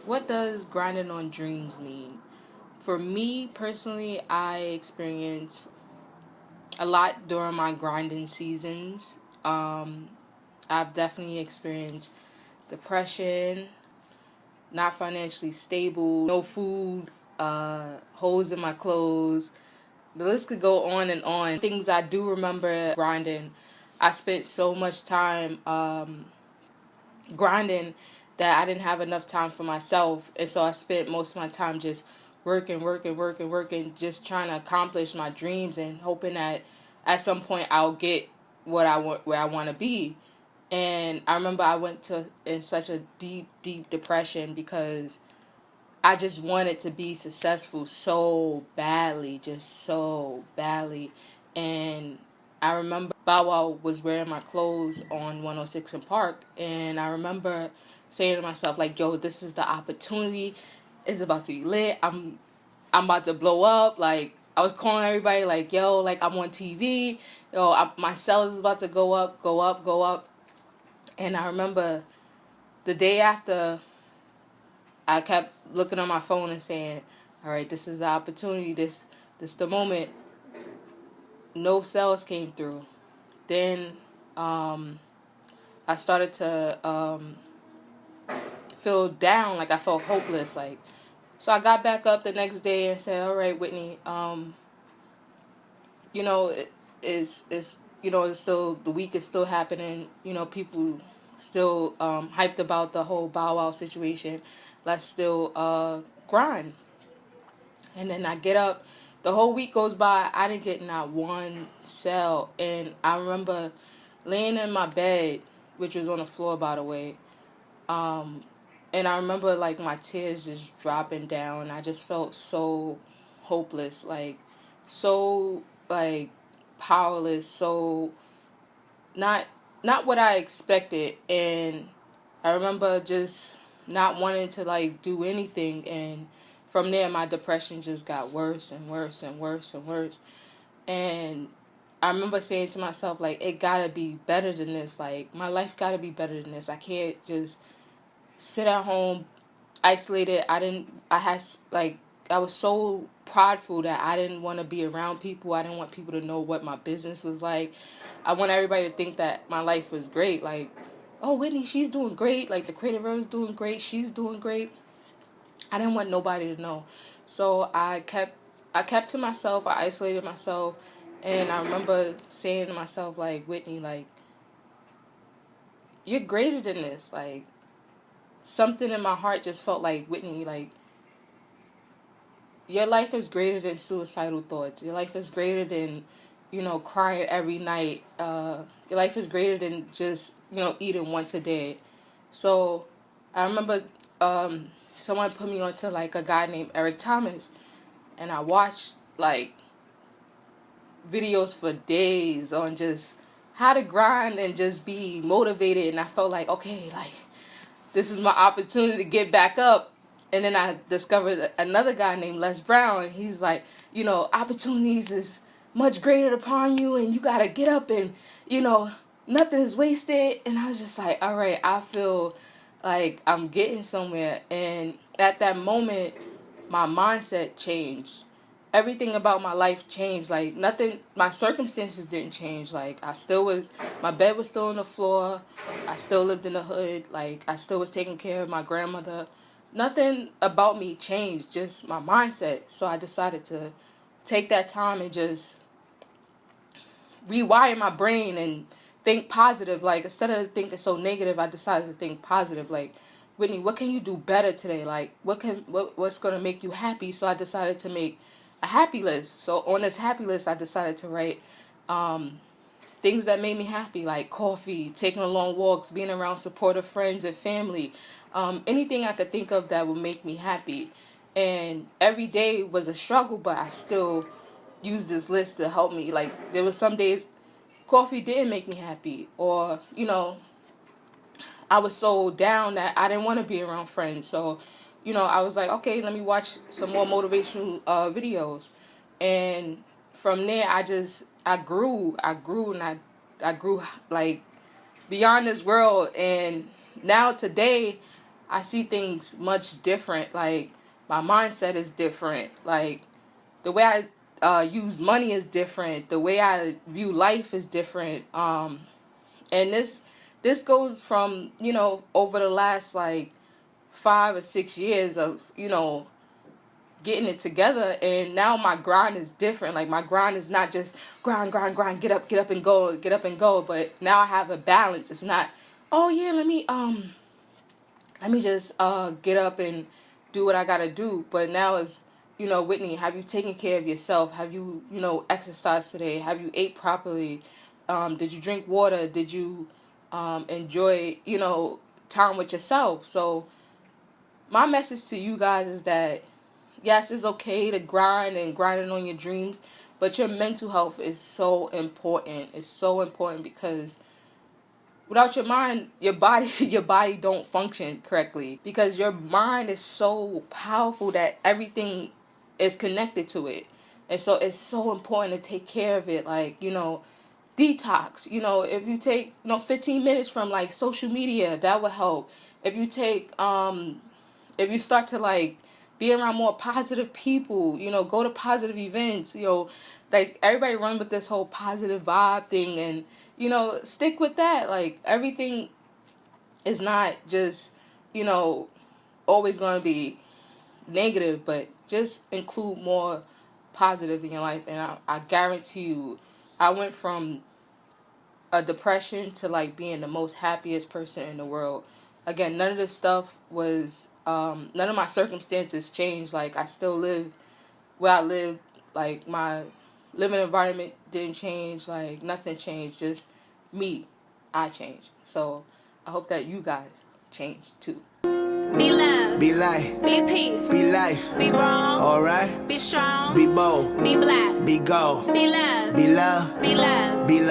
what does grinding on dreams mean? For me personally, I experienced a lot during my grinding seasons. I've definitely experienced depression, not financially stable, no food, holes in my clothes. The list could go on and on. Things I do remember grinding. I spent so much time grinding that I didn't have enough time for myself. And so I spent most of my time just working, just trying to accomplish my dreams and hoping that at some point I'll get what I want, where I want to be. And I remember I went to in such a deep depression because I just wanted to be successful so badly, just so badly. And I remember Bow Wow was wearing my clothes on 106 in Park, and I remember saying to myself, like, yo, this is the opportunity. It's about to be lit. I'm about to blow up. Like, I was calling everybody, like, yo, like, I'm on TV. Yo, my sales is about to go up, go up, go up. And I remember the day after, I kept looking on my phone and saying, all right, this is the opportunity. This the moment. No sales came through. Then I started to feel down, like I felt hopeless. Like, so I got back up the next day and said, all right, Whitney, you know, it's still, the week is still happening. You know, people still hyped about the whole Bow Wow situation. Let's still grind. And then I get up. The whole week goes by. I didn't get not one sale. And I remember laying in my bed, which was on the floor, by the way. And I remember, like, my tears just dropping down. I just felt so hopeless. Like, so, like, powerless. So, not what I expected. And I remember just not wanting to, like, do anything. And from there, my depression just got worse and worse and worse and worse. And I remember saying to myself, like, it gotta be better than this. Like, my life gotta be better than this. I can't just sit at home, isolated. I was so prideful that I didn't want to be around people. I didn't want people to know what my business was like. I want everybody to think that my life was great. Like, oh, Whitney, she's doing great. Like, the creative girl is doing great. She's doing great. I didn't want nobody to know. So I kept to myself. I isolated myself. And I remember saying to myself, like, Whitney, like, you're greater than this. Like, something in my heart just felt like, Whitney, like, your life is greater than suicidal thoughts. Your life is greater than, crying every night. Your life is greater than just, eating once a day. So I remember someone put me onto, like, a guy named Eric Thomas. And I watched, like, videos for days on just how to grind and just be motivated. And I felt like, okay, like, this is my opportunity to get back up. And then I discovered another guy named Les Brown. And he's like, opportunities is much greater upon you. And you got to get up and, nothing is wasted. And I was just like, all right, I feel like I'm getting somewhere. And at that moment, my mindset changed. Everything about my life changed. Like, nothing, my circumstances didn't change. Like, my bed was still on the floor. I still lived in the hood. Like, I still was taking care of my grandmother. Nothing about me changed, just my mindset. So I decided to take that time and just rewire my brain and think positive. Like, instead of thinking so negative, I decided to think positive. Like, Whitney, what can you do better today? Like, what's going to make you happy? So I decided to make a happy list. So on this happy list, I decided to write things that made me happy, like coffee, taking long walks, being around supportive friends and family, anything I could think of that would make me happy. And every day was a struggle, but I still used this list to help me. Like, there was some days coffee didn't make me happy, or, I was so down that I didn't want to be around friends. So, I was like, okay, let me watch some more motivational videos. And from there, I grew, and I grew, like, beyond this world. And now today, I see things much different. Like, my mindset is different. Like, the way I use money is different. The way I view life is different. And this goes from, over the last like 5 or 6 years of, getting it together. And now my grind is different. Like, my grind is not just grind, get up and go, but now I have a balance. It's not, oh yeah, let me just get up and do what I gotta do. But now it's, Whitney, have you taken care of yourself? Have you, exercised today? Have you ate properly? Did you drink water? Did you enjoy, time with yourself? So my message to you guys is that, yes, it's okay to grind and grinding on your dreams, but your mental health is so important. It's so important because without your mind, your body don't function correctly, because your mind is so powerful that everything is connected to it. And so it's so important to take care of it. Like, detox. If you take 15 minutes from like social media, that will help. If you take if you start to like be around more positive people, go to positive events, like everybody run with this whole positive vibe thing, and stick with that. Like, everything is not just always going to be negative, but just include more positive in your life. And I guarantee you, I went from a depression to like being the most happiest person in the world. Again, none of this stuff was none of my circumstances changed. Like, I still live where I live. Like, my living environment didn't change. Like, nothing changed. Just me, I changed. So I hope that you guys change too. Be love, be light, be peace, be life, be wrong, alright, be strong, be bold, be black, be gold, be love, be love, be love, be love.